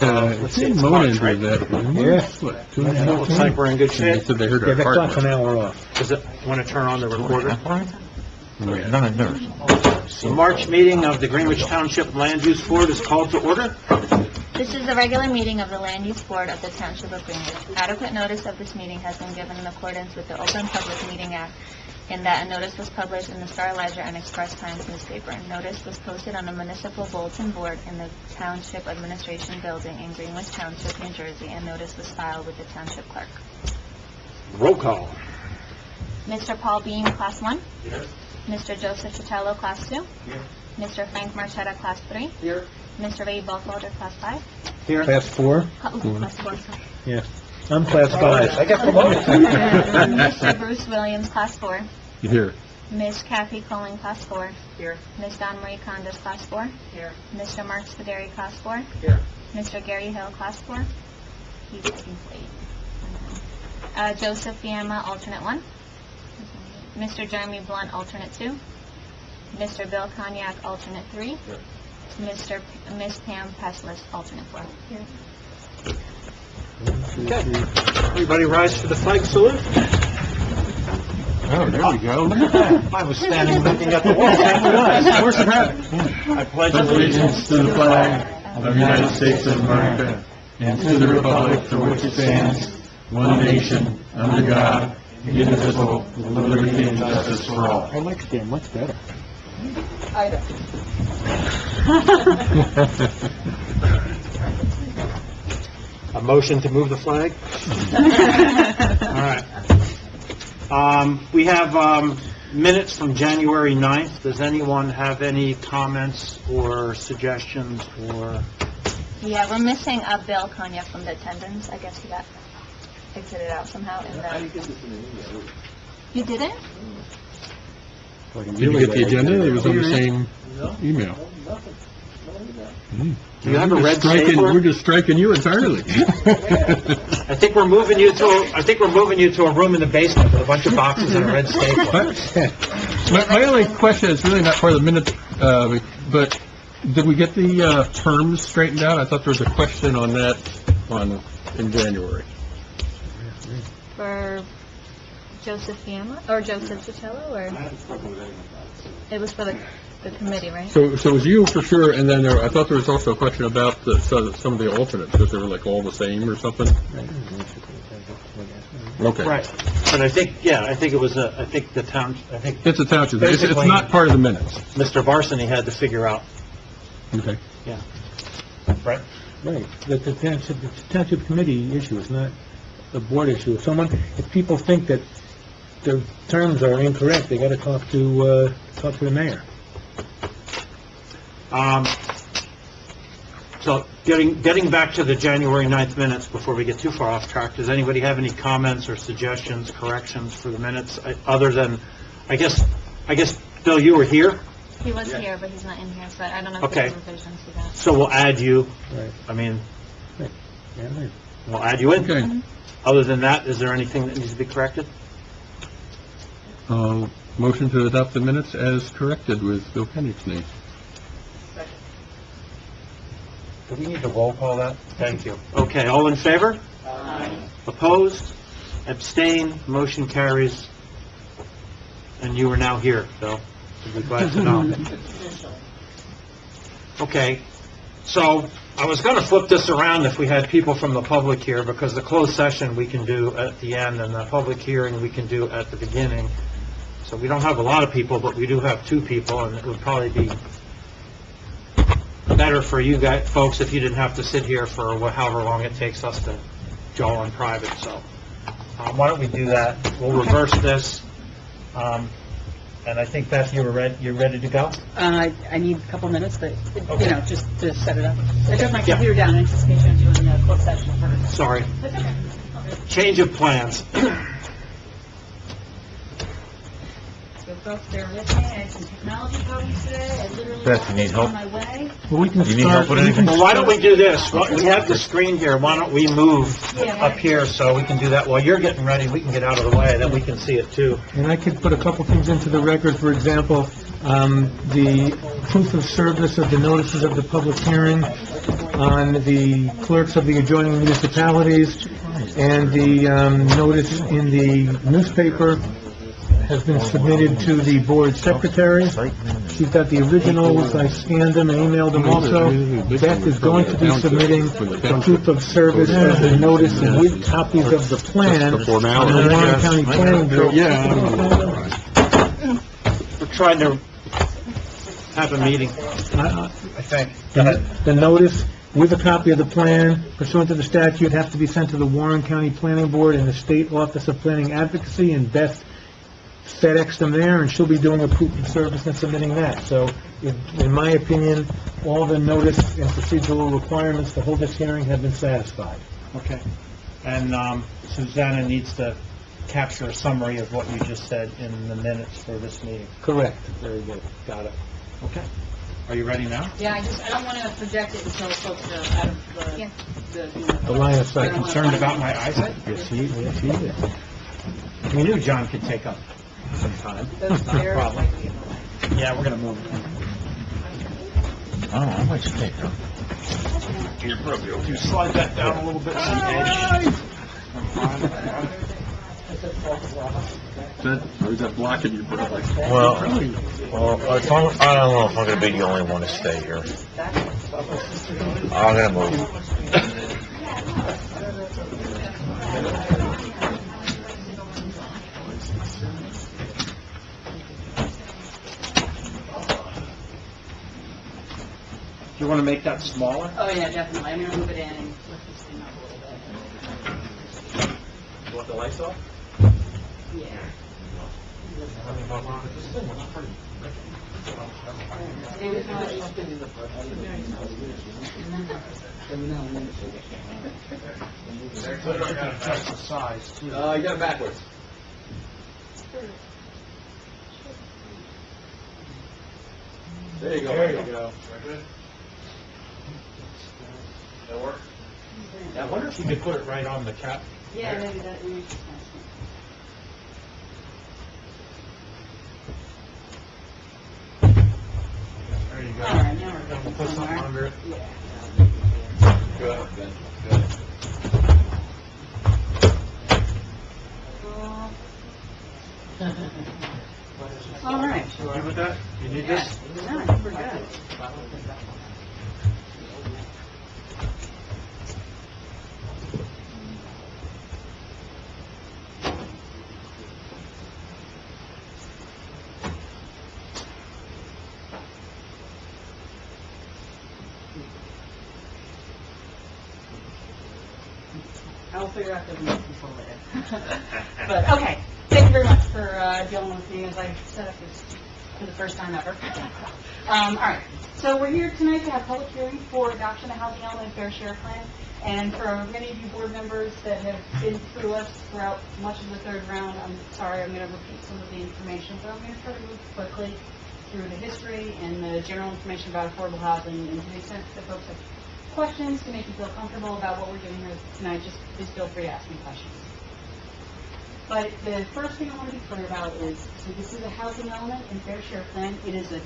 Let's see, it's March, right? Yeah. What, 2.5? Looks like we're in good They shape. said they heard Yeah, our that heart. clock's an hour off. Does it want to turn on the recorder? None of theirs. The March meeting of the Greenwich Township Land Use Board is called to order. This is the regular meeting of the Land Use Board of the Township of Greenwich. Adequate notice of this meeting has been given in accordance with the Open Public Meeting Act, in that a notice was published in the Star Ledger and Express Times newspaper. Notice was posted on the municipal bulletin board in the Township Administration Building in Greenwich Township, New Jersey, and notice was filed with the Township Clerk. Roll call. Mr. Paul Bean, Class 1. Here. Mr. Joseph Chitello, Class 2. Here. Mr. Frank Marchetta, Class 3. Here. Mr. Ray Buckholder, Class 5. Here. Class 4? Class 4, sorry. Yeah. I'm class 5. I got promoted. Mr. Bruce Williams, Class 4. You hear? Ms. Kathy Colling, Class 4. Here. Ms. Dawn Marie Condas, Class 4. Here. Mr. Mark Spaderi, Class 4. Here. Mr. Gary Hill, Class 4. He's late. Joseph Fiamma, Alternate 1. Mr. Jeremy Blunt, Alternate 2. Mr. Bill Cognac, Alternate 3. Miss Pam Peslis, Alternate 4. Okay. Everybody rise for the flag salute. Oh, there we go. Look at that. I was standing looking at the wall. Where's the rabbit? I pledge Allegiance to the flag of the United States of America and to the republic for which it stands, one nation, under God, indivisible, with liberty and justice for all. I like Stan much better. A motion to move the flag? All right. We have minutes from January 9th. Does anyone have any comments or suggestions or... Yeah, we're missing Bill Cognac from the attendance. I guess he got exited out somehow in the... You didn't? Did you get the agenda? It was on the same email. Do you have a red stapler? We're just striking you entirely. I think we're moving you to a room in the basement with a bunch of boxes and a red stapler. My only question is really not part of the minutes, but did we get the terms straightened out? I thought there was a question on that in January. For Joseph Fiamma, or Joseph Chitello, or? It was for the committee, right? So it was you for sure, and then I thought there was also a question about some of the alternates, because they were like all the same or something? Okay. Right. But I think it was, I think the town, It's a township. It's not part of the minutes. Mr. Varsany had to figure out. Okay. Yeah. Right? Right. The township committee issue is not a board issue. If people think that the terms are incorrect, they got to talk to the mayor. So getting back to the January 9th minutes before we get too far off track, does anybody have any comments or suggestions, corrections for the minutes? Other than, I guess, Bill, you were here? He was here, but he's not in here, so I don't know if Okay. there's revisions to that. So we'll add you. Right. I mean, Yeah, right. we'll add you in. Okay. Other than that, is there anything that needs to be corrected? Motion to adopt the minutes as corrected with Bill Pennick's name. Do we need to roll call that? Thank you. Okay, all in favor? Aye. Opposed? Abstain? Motion carries. And you are now here, Bill. We'd be glad to know. Okay, so I was going to flip this around if we had people from the public here, because the closed session we can do at the end, and the public hearing we can do at the beginning. So we don't have a lot of people, but we do have 2 people, and it would probably be better for you guys, folks, if you didn't have to sit here for however long it takes us to jaw in private. So why don't we do that? We'll reverse this. And I think, Beth, you're ready to go? I need a couple minutes, but, Okay. just to set it up. I took my computer down in anticipation of doing the closed session first. Sorry. That's okay. Change of plans. So folks, bear with me. I had some technology problems today. I literally Beth, you need help? on my way. Well, we can You need help with anything? Well, why don't we do this? We have the screen here. Why don't we move up here so we can do that while you're getting ready? We can get out of the way, then we can see it too. And I could put a couple things into the record. For example, the proof of service of the notices of the public hearing on the clerks of the adjoining municipalities, and the notice in the newspaper has been submitted to the board secretary. She's got the originals, I scanned them and emailed them also. Beth is going to be submitting the proof of service as the notice with copies of the plan on the Warren County Planning Board. We're trying to have a meeting, I think. The notice with a copy of the plan pursuant to the statute has to be sent to the Warren County Planning Board and the State Office of Planning Advocacy, and Beth FedEx them there, and she'll be doing a proof of service and submitting that. So, in my opinion, all the notice and procedural requirements to hold this hearing have been satisfied. Okay. And Susanna needs to capture a summary of what you just said in the minutes for this meeting. Correct. Very good. Got it. Okay. Are you ready now? Yeah, I don't want to project it until folks are out of The line of Are sight. you concerned about my eyesight? Yes, he is. We knew John could take up some time. Those Not a stairs problem. might be a little- Yeah, we're gonna move. Oh, how much you take, huh? If you slide that down a little bit to the edge. Or is that blocking your brother? Well, I don't know if I'm gonna be the only one to stay here. I'm gonna move. Do you want to make that smaller? Oh, yeah, definitely. I'm going to move it in and lift this thing up a little bit. You want the lights off? Yeah. Adjust the size, too. You got it backwards. There you go. There you go. That work? I wonder if you could put it right on the cap. Yeah, maybe that makes sense. There you go. All right, now we're Then we'll good put something somewhere. under it. Yeah. Good, good, good. All right. You good with that? You need Yeah, this? no, I think we're good. I'll figure out the remote control later. But, okay, thank you very much for dealing with me as I set up this for the first time ever. All right, so we're here tonight to have public hearing for adoption of housing element fair share plan. And for many of you board members that have been through us throughout much of the third round, I'm sorry, I'm going to repeat some of the information, but I'm going to try to move quickly through the history and the general information about affordable housing, and to the extent that folks have questions to make you feel comfortable about what we're doing here tonight, just please feel free to ask me questions. But the first thing I want to be clear about is, so this is a housing element and fair share plan. It is an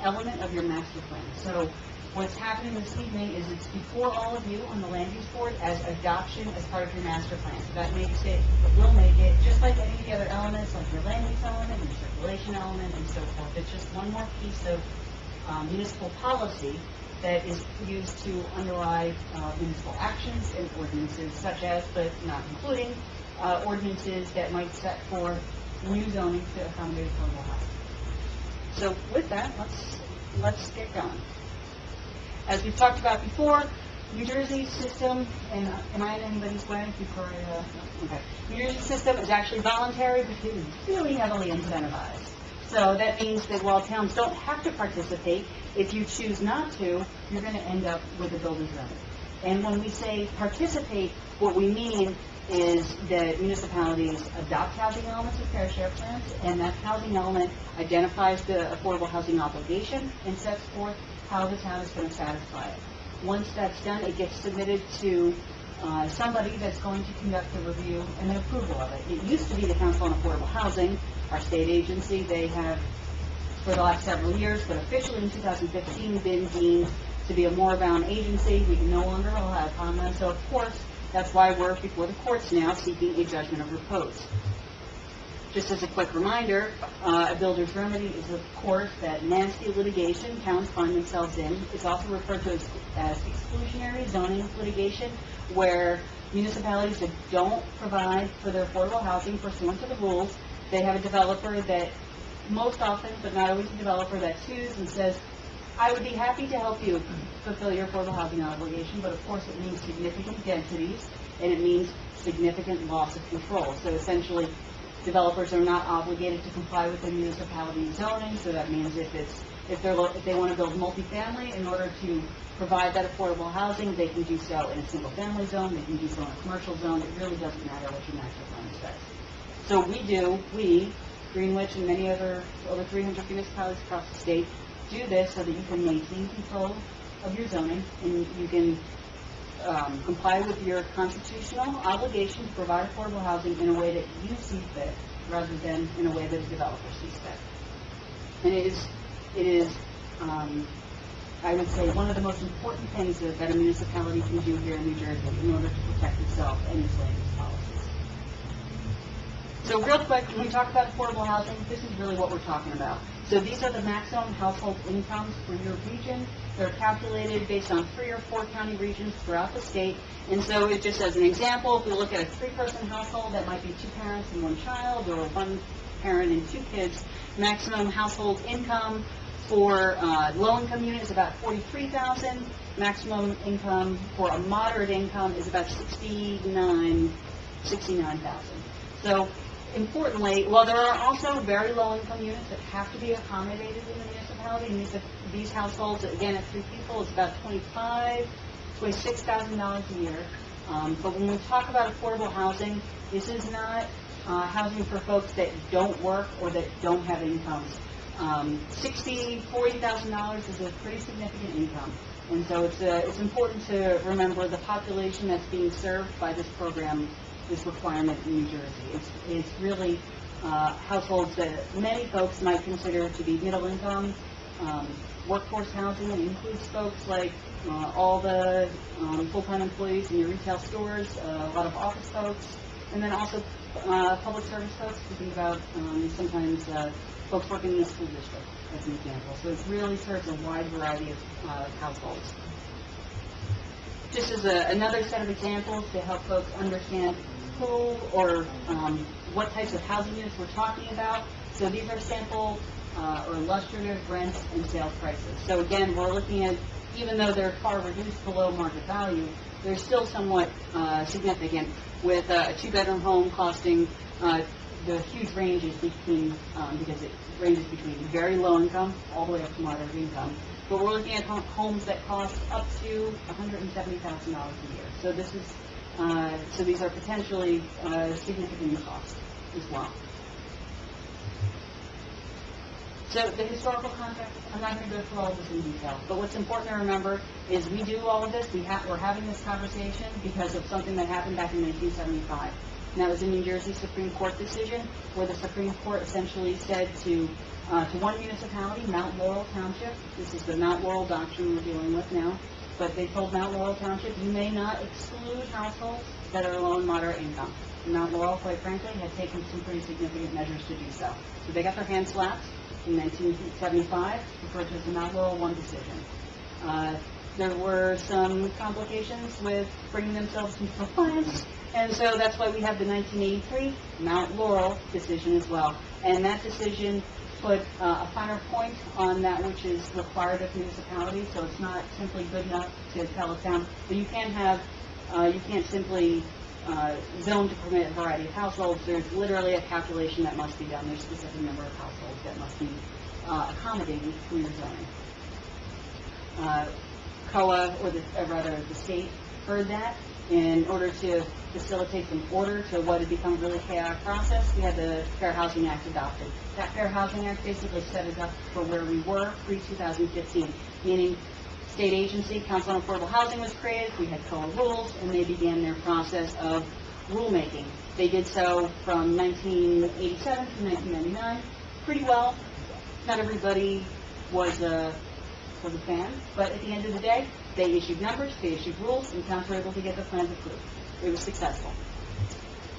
element of your master plan. So what's happening this evening is it's before all of you on the land use board as adoption as part of your master plan. So that makes it, it will make it, just like any of the other elements, like your land use element, your circulation element, and so forth. It's just one more piece of municipal policy that is used to underlie municipal actions and ordinances such as, but not including, ordinances that might set forth new zoning to accommodate affordable housing. So with that, let's get going. As we've talked about before, New Jersey's system, and am I in anybody's way before I, okay. New Jersey's system is actually voluntary, but it is really heavily incentivized. So that means that while towns don't have to participate, if you choose not to, you're going to end up with a builder's remedy. And when we say participate, what we mean is that municipalities adopt housing elements of fair share plans, and that housing element identifies the affordable housing obligation and sets forth how the town is going to satisfy it. Once that's done, it gets submitted to somebody that's going to conduct a review and an approval of it. It used to be the Council on Affordable Housing, our state agency. They have, for the last several years, but officially in 2015, been deemed to be a more-bound agency. We can no longer rely upon them. So, of course, that's why we're before the courts now seeking a judgment of repose. Just as a quick reminder, a builder's remedy is, of course, that nasty litigation towns find themselves in. It's also referred to as exclusionary zoning litigation, where municipalities that don't provide for their affordable housing pursuant to the rules, they have a developer that, most often, but not always a developer, that sues and says, I would be happy to help you fulfill your affordable housing obligation, but of course it means significant densities, and it means significant loss of control. So essentially, developers are not obligated to comply with the municipality zoning, so that means if they want to build multifamily, in order to provide that affordable housing, they can do so in a single-family zone, they can do so in a commercial zone. It really doesn't matter what your master plan says. So we, Greenwich and many over 300 municipalities across the state, do this so that you can maintain control of your zoning and you can comply with your constitutional obligation to provide affordable housing in a way that you see fit, rather than in a way that a developer sees fit. And it is, I would say, one of the most important things that a municipality can do here in New Jersey in order to protect itself and its land use policies. So real quick, when we talk about affordable housing, this is really what we're talking about. So these are the maximum household incomes for your region. They're calculated based on 3 or 4 county regions throughout the state. And so it just as an example, if we look at a 3-person household, that might be 2 parents and 1 child, or 1 parent and 2 kids. Maximum household income for low-income unit is about $43,000. Maximum income for a moderate income is about $69,000. So importantly, while there are also very low-income units that have to be accommodated in the municipality, and these households, again, at 3 people, it's about $26,000 a year. But when we talk about affordable housing, this is not housing for folks that don't work or that don't have incomes. $40,000 is a pretty significant income. And so it's important to remember the population that's being served by this program, this requirement in New Jersey. It's really households that many folks might consider to be middle income. Workforce housing, it includes folks like all the full-time employees in your retail stores, a lot of office folks, and then also public service folks. We think about sometimes folks working in the school district, as an example. So it really serves a wide variety of households. Just as another set of examples to help folks understand who or what types of housing units we're talking about. So these are sample or illustrative rents and sales prices. So again, we're looking at, even though they're far reduced below market value, they're still somewhat significant, with a 2-bedroom home costing the huge ranges between, because it ranges between very low income all the way up to moderate income. But we're looking at homes that cost up to $170,000 a year. So this is, so these are potentially significant costs as well. So the historical context, I'm not going to go through all of this in detail, but what's important to remember is we do all of this, we're having this conversation because of something that happened back in 1975. And that was a New Jersey Supreme Court decision where the Supreme Court essentially said to one municipality, Mount Laurel Township, this is the Mount Laurel doctrine we're dealing with now, but they told Mount Laurel Township, you may not exclude households that are low and moderate income. And Mount Laurel, quite frankly, had taken some pretty significant measures to do so. So they got their hands slapped in 1975, referred to as the Mount Laurel 1 decision. There were some complications with bringing themselves into compliance, and so that's why we have the 1983 Mount Laurel decision as well. And that decision put a finer point on that which is required of municipalities, so it's not simply good enough to tell a town, but you can't have, you can't simply zone to permit a variety of households. There's literally a calculation that must be done. There's a specific number of households that must be accommodated through your zoning. COA, or the state, heard that. In order to facilitate some order to what had become a really chaotic process, we had the Fair Housing Act adopted. That Fair Housing Act basically set us up for where we were pre-2015, meaning state agency, Council on Affordable Housing, was created, we had COA rules, and they began their process of rulemaking. They did so from 1987 to 1999 pretty well. Not everybody was for the fans, but at the end of the day, they issued numbers, they issued rules, and towns were able to get the plans approved. It was successful.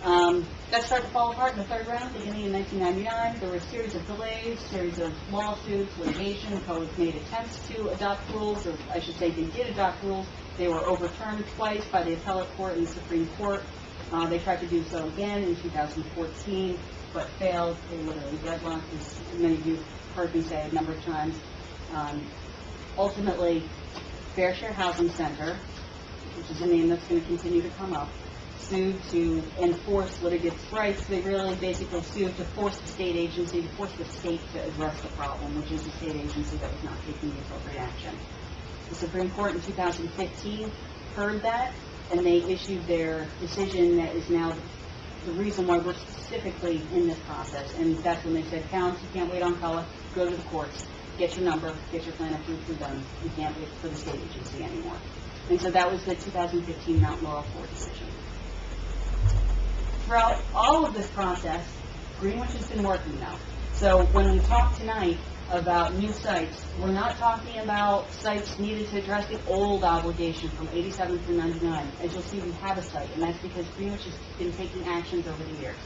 That started to fall apart in the third round, beginning in 1999. There were a series of delays, series of lawsuits, litigation. COA made attempts to adopt rules, or I should say they did adopt rules. They were overturned twice by the appellate court and the Supreme Court. They tried to do so again in 2014, but failed. They literally deadlocked, as many of you heard me say a number of times. Ultimately, Fair Share Housing Center, which is a name that's going to continue to come up, sued to enforce litigants' rights. They really basically sued to force the state agency, to force the state to address the problem, which is the state agency that was not taking the appropriate action. The Supreme Court in 2015 heard that, and they issued their decision that is now the reason why we're specifically in this process. And that's when they said, towns, you can't wait on COA, go to the courts, get your number, get your plan approved for them. You can't wait for the state agency anymore. And so that was the 2015 Mount Laurel Court decision. Throughout all of this process, Greenwich has been working now. So when we talk tonight about new sites, we're not talking about sites needed to address the old obligation from 87 through 99. As you'll see, we have a site, and that's because Greenwich has been taking actions over the years.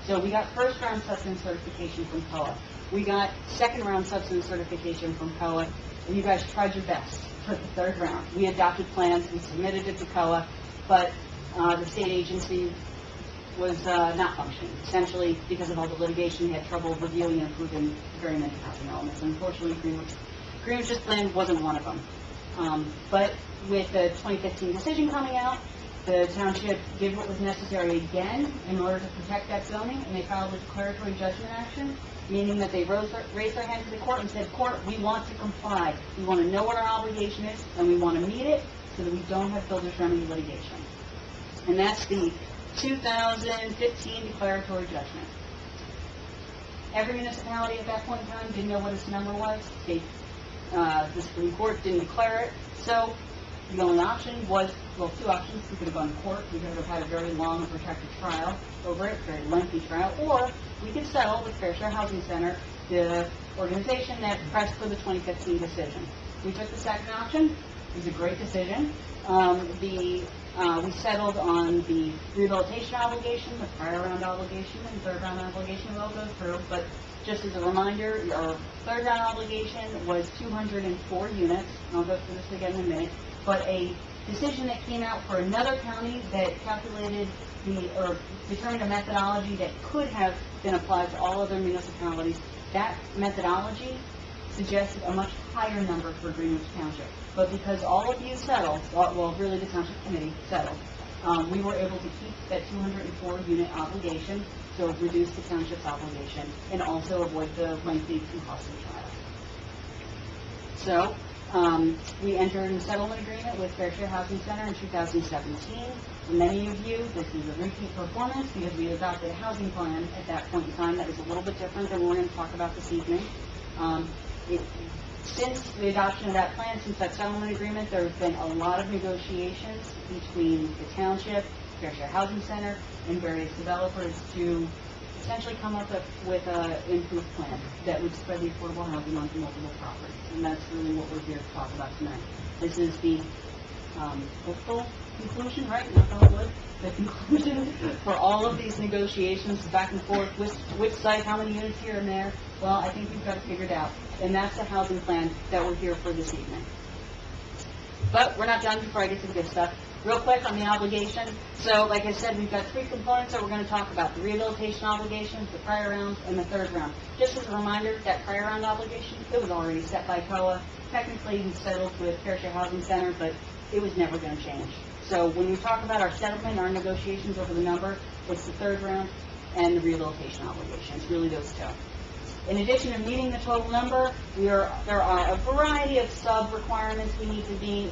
So we got first round substance certification from COA. We got second round substance certification from COA, and you guys tried your best for the third round. We adopted plans, we submitted it to COA, but the state agency was not functioning. Essentially, because of all the litigation, we had trouble reviewing and approving very many housing elements. Unfortunately, Greenwich's plan wasn't one of them. But with the 2015 decision coming out, the township did what was necessary again in order to protect that zoning, and they filed a declaratory judgment action, meaning that they raised their hand to the court and said, court, we want to comply. We want to know what our obligation is, and we want to meet it so that we don't have builder's remedy litigation. And that's the 2015 declaratory judgment. Every municipality at that point in time didn't know what its number was. The Supreme Court didn't declare it. So the only option was, well, two options. We could have gone to court. We could have had a very long and protracted trial over it, very lengthy trial, or we could settle with Fair Share Housing Center, the organization that pressed for the 2015 decision. We took the second option. It was a great decision. We settled on the rehabilitation obligation, the prior round obligation, and third round obligation we'll go through. But just as a reminder, our third round obligation was 204 units. I'll go through this again in a minute. But a decision that came out for another county that calculated or determined a methodology that could have been applied to all other municipalities, that methodology suggested a much higher number for Greenwich Township. But because all of you settled, well, really the Township Committee settled, we were able to keep that 204-unit obligation, so reduce the Township's obligation, and also avoid the lengthy and costly trial. So, we entered a settlement agreement with Fair Share Housing Center in 2017. For many of you, this is a repeat performance because we adopted a housing plan at that point in time that was a little bit different than what we're going to talk about this evening. Since the adoption of that plan, since that settlement agreement, there have been a lot of negotiations between the township, Fair Share Housing Center, and various developers to essentially come up with an improved plan that would spread the affordable housing onto multiple properties. And that's really what we're here to talk about tonight. This is the hopeful conclusion, right? Knock on wood. The conclusion for all of these negotiations, back and forth, which site, how many units here and there. Well, I think we've got it figured out. And that's the housing plan that we're here for this evening. But we're not done before I get to the good stuff. Real quick on the obligation. So, like I said, we've got three components that we're going to talk about. The rehabilitation obligations, the prior round, and the third round. Just as a reminder, that prior round obligation, it was already set by COA. Technically, we settled with Fair Share Housing Center, but it was never going to change. So when we talk about our settlement, our negotiations over the number, it's the third round and the rehabilitation obligation. It's really those two. In addition to meeting the total number, there are a variety of sub-requirements we need to meet.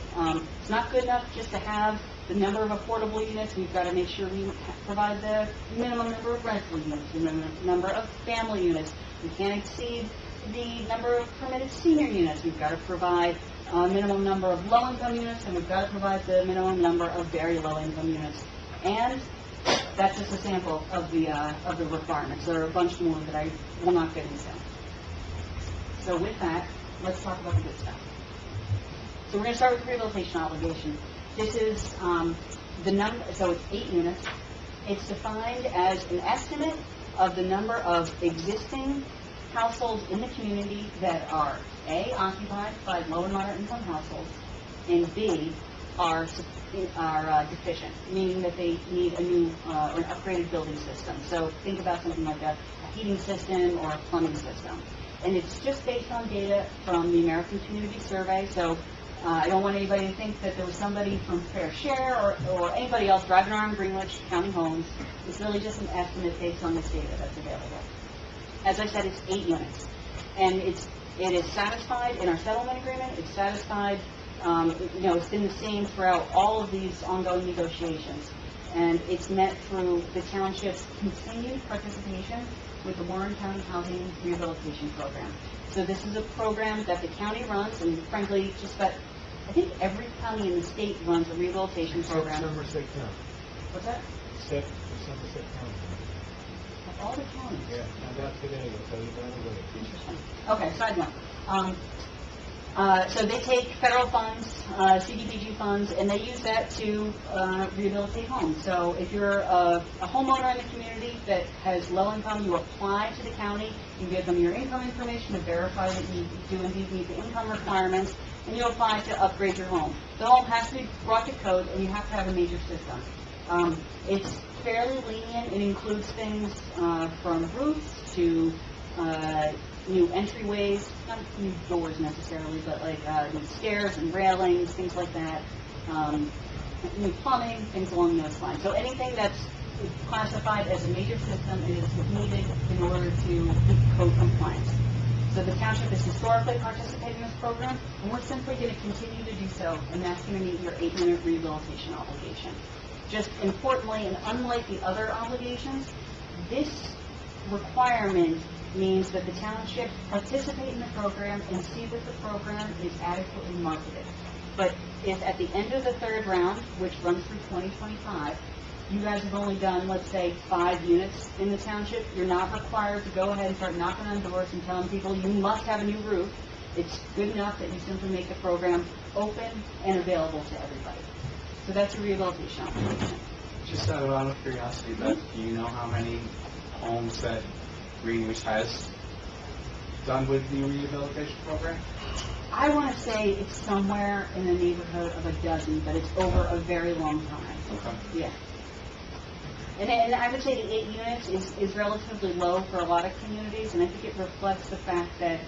It's not good enough just to have the number of affordable units. We've got to make sure we provide the minimum number of rental units, the number of family units. We can't exceed the number of permitted senior units. We've got to provide a minimum number of low-income units, and we've got to provide the minimum number of very low-income units. And that's just a sample of the requirements. There are a bunch more that I will not get into. So with that, let's talk about the good stuff. So we're going to start with the rehabilitation obligation. This is the number, so it's 8 units. It's defined as an estimate of the number of existing households in the community that are, A, occupied by low and moderate income households, and B, are deficient, meaning that they need a new or an upgraded building system. So think about something like a heating system or a plumbing system. And it's just based on data from the American Community Survey. So I don't want anybody to think that there was somebody from Fair Share or anybody else driving around Greenwich counting homes. It's really just an estimate based on this data that's available. As I said, it's 8 units. And it is satisfied in our settlement agreement. It's satisfied, it's been the same throughout all of these ongoing negotiations. And it's met through the township's continued participation with the Warren County Housing Rehabilitation Program. So this is a program that the county runs, and frankly, just about, I think every county in the state runs a rehabilitation program. Somerset County. What's that? Somerset County. Of all the counties? Yeah, found out today, I'll tell you right away. Interesting. Okay, side note. So they take federal funds, CDBG funds, and they use that to rehabilitate homes. So if you're a homeowner in the community that has low income, you apply to the county, you give them your income information to verify that you do indeed meet the income requirements, and you apply to upgrade your home. The home has to be brought to code, and you have to have a major system. It's fairly lenient. It includes things from roofs to new entryways, not new doors necessarily, but like new stairs and railings, things like that, new plumbing, things along those lines. So anything that's classified as a major system is needed in order to keep code compliance. So the township has historically participated in this program, and we're simply going to continue to do so, and that's going to meet your 8-unit rehabilitation obligation. Just importantly, and unlike the other obligations, this requirement means that the township participate in the program and see that the program is adequately marketed. But if at the end of the 3rd round, which runs through 2025, you guys have only done, let's say, 5 units in the township, you're not required to go ahead and start knocking on doors and telling people you must have a new roof. It's good enough that you simply make the program open and available to everybody. So that's a rehabilitation obligation. Just out of curiosity, Beth, do you know how many homes that Greenwich has done with the rehabilitation program? I want to say it's somewhere in the neighborhood of a dozen, but it's over a very long time. Okay. Yeah. And I would say the 8 units is relatively low for a lot of communities, and I think it reflects the fact that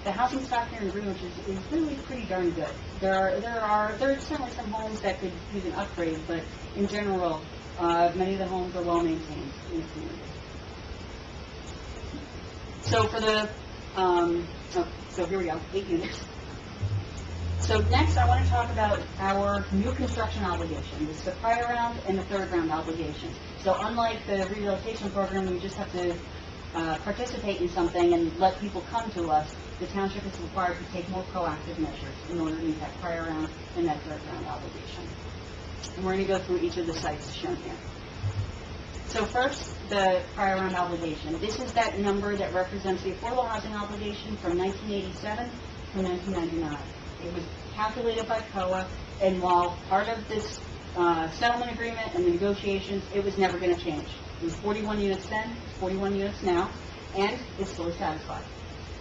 the housing stock here in Greenwich is really pretty darn good. There are certainly some homes that could use an upgrade, but in general, many of the homes are well maintained in the community. So for the, so here we go, 8 units. So next I want to talk about our new construction obligation. This is the prior round and the 3rd round obligation. So unlike the rehabilitation program, we just have to participate in something and let people come to us. The township is required to take more proactive measures in order to meet that prior round and that 3rd round obligation. And we're going to go through each of the sites shown here. So first, the prior round obligation. This is that number that represents the affordable housing obligation from 1987 to 1999. It was calculated by COA, and while part of this settlement agreement and the negotiations, it was never going to change. It was 41 units then, it's 41 units now, and it's fully satisfied.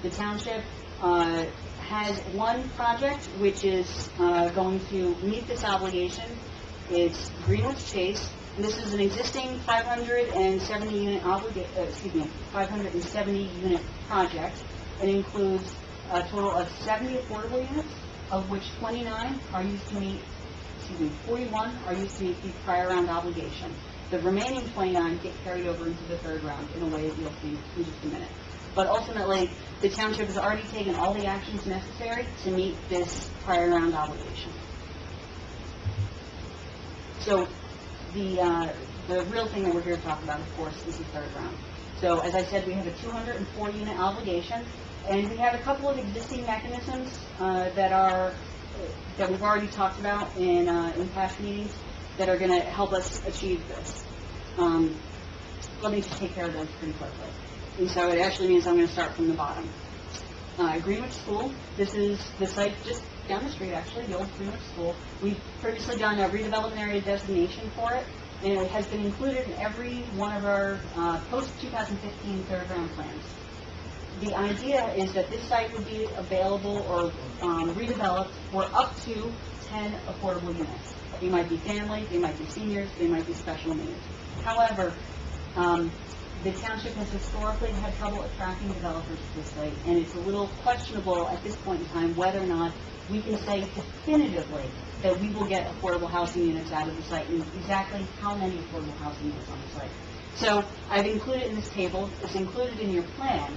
The township has one project which is going to meet this obligation. It's Greenwich Chase. This is an existing 570 unit project. It includes a total of 70 affordable units, of which 41 are used to meet the prior round obligation. The remaining 29 get carried over into the 3rd round in a way that you'll see in just a minute. But ultimately, the township has already taken all the actions necessary to meet this prior round obligation. So the real thing that we're here to talk about, of course, is the 3rd round. So as I said, we have a 240-unit obligation, and we have a couple of existing mechanisms that we've already talked about in past meetings that are going to help us achieve this. Let me just take care of those pretty quickly. And so it actually means I'm going to start from the bottom. Greenwich School. This is the site just down the street, actually, the old Greenwich School. We've previously done a redevelopment area designation for it, and it has been included in every one of our post-2015 third round plans. The idea is that this site would be available or redeveloped for up to 10 affordable units. They might be family, they might be seniors, they might be special needs. However, the township has historically had trouble attracting developers to this site, and it's a little questionable at this point in time whether or not we can say definitively that we will get affordable housing units out of the site and exactly how many affordable housing units on the site. So I've included in this table, it's included in your plan,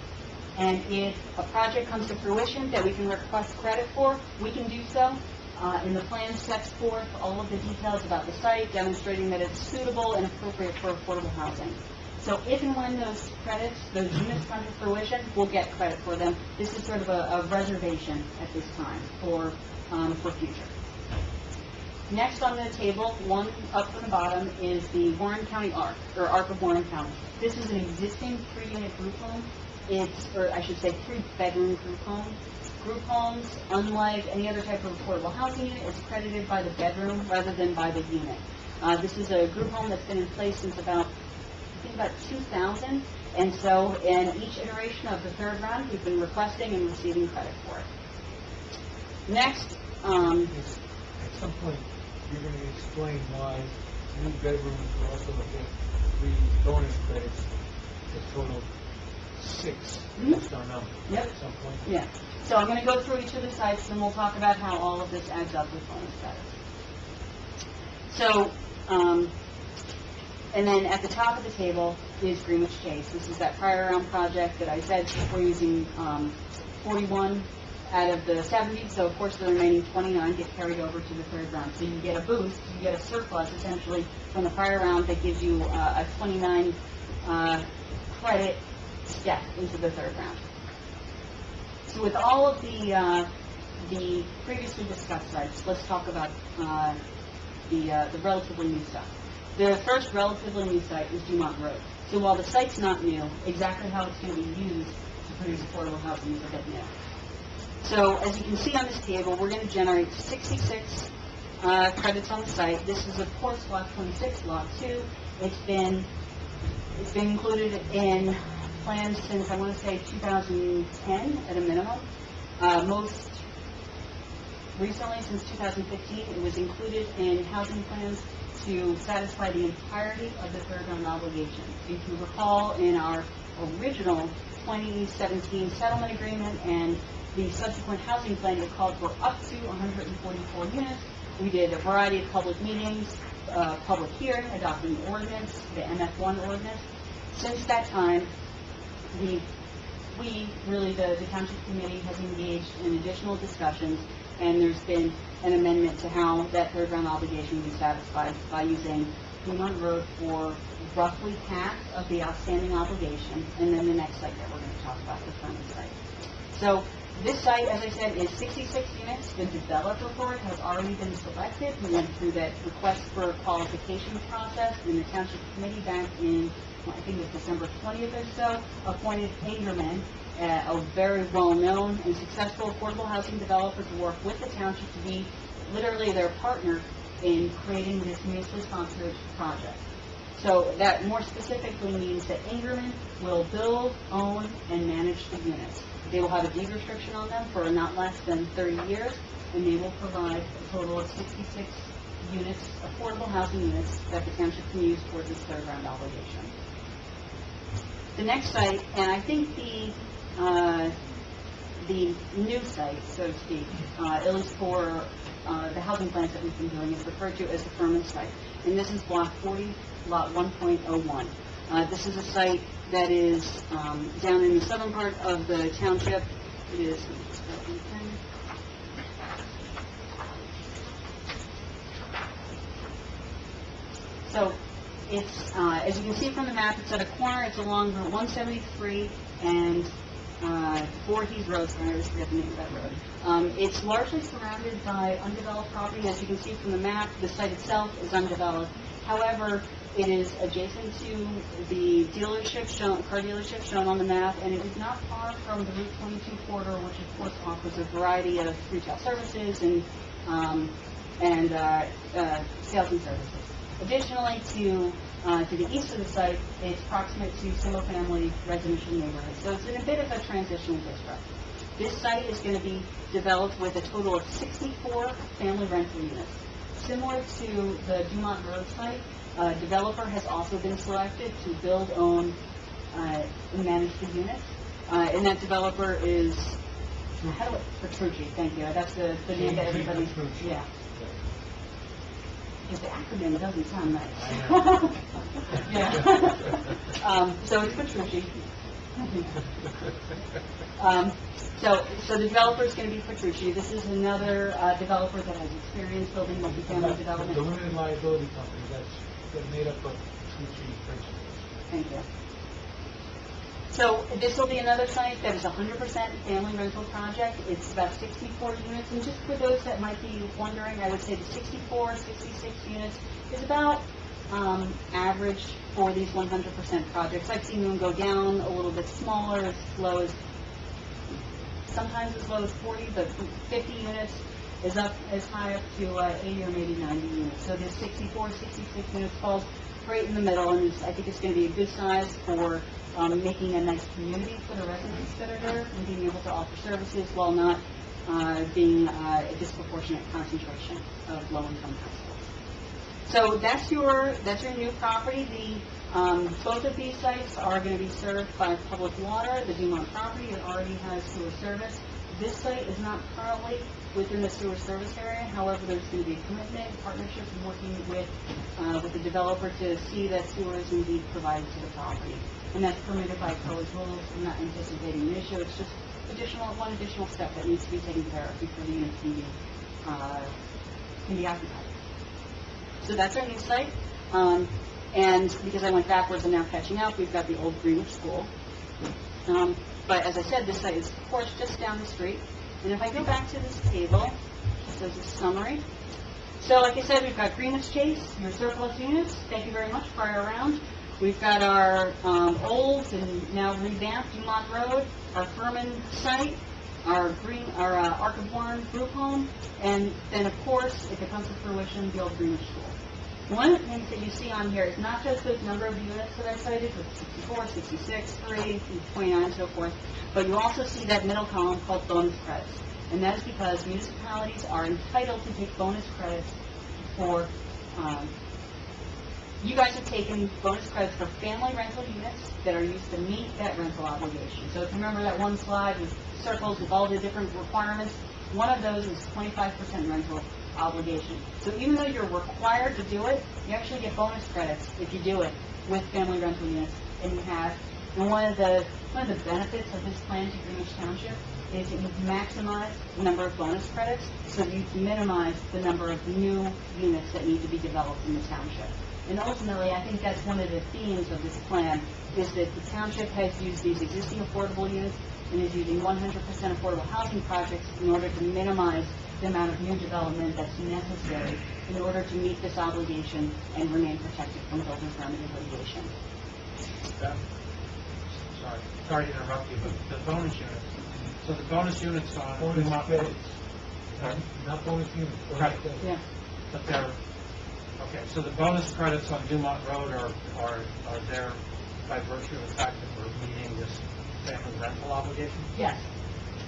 and if a project comes to fruition that we can request credit for, we can do so. And the plan sets forth all of the details about the site, demonstrating that it's suitable and appropriate for affordable housing. So if and when those credits, those units come to fruition, we'll get credit for them. This is sort of a reservation at this time for future. Next on the table, one up from the bottom, is the Warren County ARC, or ARC of Warren County. This is an existing 3-unit group home. Or I should say 3-bedroom group home. Group homes, unlike any other type of affordable housing unit, is credited by the bedroom rather than by the unit. This is a group home that's been in place since about 2000, and so in each iteration of the third round, we've been requesting and receiving credit for it. Next, At some point, you're going to explain why new bedrooms will also get 3 bonus credits, a total of 6. That's our number. Yep. At some point. yeah. So I'm going to go through each of the sites, and we'll talk about how all of this adds up with bonus credits. So, and then at the top of the table is Greenwich Chase. This is that prior round project that I said we're using 41 out of the 70, so of course the remaining 29 get carried over to the third round. So you get a boost, you get a surplus essentially from the prior round that gives you a 29 credit step into the third round. So with all of the previously discussed sites, let's talk about the relatively new stuff. The first relatively new site is Dumont Road. So while the site's not new, exactly how it's going to be used to produce affordable housing is a bit new. So as you can see on this table, we're going to generate 66 credits on the site. This is of course lot 26, lot 2. It's been included in plans since I want to say 2010 at a minimum. Most recently, since 2015, it was included in housing plans to satisfy the entirety of the third round obligation. If you recall, in our original 2017 settlement agreement and the subsequent housing plan, it called for up to 144 units. We did a variety of public meetings, public hearing, adopting the ordinance, the MF1 ordinance. Since that time, the Township Committee has engaged in additional discussions, and there's been an amendment to how that third round obligation will be satisfied by using Dumont Road for roughly half of the outstanding obligation, and then the next site that we're going to talk about, the Furman site. So this site, as I said, is 66 units. The developer for it has already been selected. We went through that request for qualification process, and the Township Committee back in, I think it was December 20th or so, appointed Hagerman, a very well-known and successful affordable housing developer, to work with the township to be literally their partner in creating this municipally sponsored project. So that more specifically means that Ingerman will build, own, and manage the units. They will have a deed restriction on them for not less than 30 years, and they will provide a total of 66 units, affordable housing units, that the township can use for this third round obligation. The next site, and I think the new site, so to speak, at least for the housing plans that we've been doing, is referred to as the Furman site. And this is block 40, lot 1.01. This is a site that is down in the southern part of the township. It is, so it's, as you can see from the map, it's at a corner. It's along Route 173 and Voorhees Road. Sorry, I always forget the name of that road. It's largely surrounded by undeveloped property. As you can see from the map, the site itself is undeveloped. However, It is adjacent to the car dealership shown on the map, and it is not far from the Route 22 corridor, which of course offers a variety of retail services and sales and services. Additionally, to the east of the site, it's proximate to single-family residential neighborhoods, so it's in a bit of a transitional district. This site is going to be developed with a total of 64 family rental units. Similar to the Dumont Road site, a developer has also been selected to build, own, and manage the units. And that developer is, Petrucci, thank you. That's the name that everybody, yeah. Because the acronym doesn't sound nice. Yeah. So it's Petrucci. So the developer is going to be Petrucci. This is another developer that has experience building multifamily development. The limited liability company that's made up of Petrucci principals. Thank you. So this will be another site that is 100% family rental project. It's about 64 units, and just for those that might be wondering, I would say the 64, 66 units is about average for these 100% projects. I've seen them go down a little bit smaller, as low as, sometimes as low as 40, but 50 units is up as high up to 80 or maybe 90 units. So this 64, 66 units falls right in the middle, and I think it's going to be a good size for making a nice community for the residents that are there and being able to offer services while not being a disproportionate concentration of low-income households. So that's your new property. Both of these sites are going to be served by public water. The Dumont property, it already has sewer service. This site is not currently within the sewer service area. However, there's going to be a commitment, partnership, and working with the developer to see that sewer is indeed provided to the property. And that's permitted by proposed rules. I'm not anticipating an issue. It's just one additional step that needs to be taken care of before the units can be occupied. So that's our new site. And because I went backwards and now catching up, we've got the old Greenwich School. But as I said, this site is, of course, just down the street. And if I go back to this table, just as a summary. So like I said, we've got Greenwich Chase, your surplus units. Thank you very much, prior round. We've got our old and now revamped Dumont Road, our Furman site, our Arc of Warren group home, and then, of course, if it comes to fruition, the old Greenwich School. One of the things that you see on here is not just those number of units that I cited, with 64, 66, 3, 29, and so forth, but you also see that middle column called bonus credits. And that is because municipalities are entitled to take bonus credits for, you guys have taken bonus credits for family rental units that are used to meet that rental obligation. So if you remember that one slide with circles with all the different requirements, one of those is 25% rental obligation. So even though you're required to do it, you actually get bonus credits if you do it with family rental units. And one of the benefits of this plan to Greenwich Township is that you maximize the number of bonus credits, so that you minimize the number of new units that need to be developed in the township. And ultimately, I think that's one of the themes of this plan, is that the township has used these existing affordable units and is using 100% affordable housing projects in order to minimize the amount of new development that's necessary in order to meet this obligation and remain protected from building permit litigation. Sorry to interrupt you, but the bonus units. So the bonus units on Dumont Road. Not bonus units. Right. Yeah. But they're, okay, so the bonus credits on Dumont Road are there by virtue of the fact that we're meeting this family rental obligation? Yes.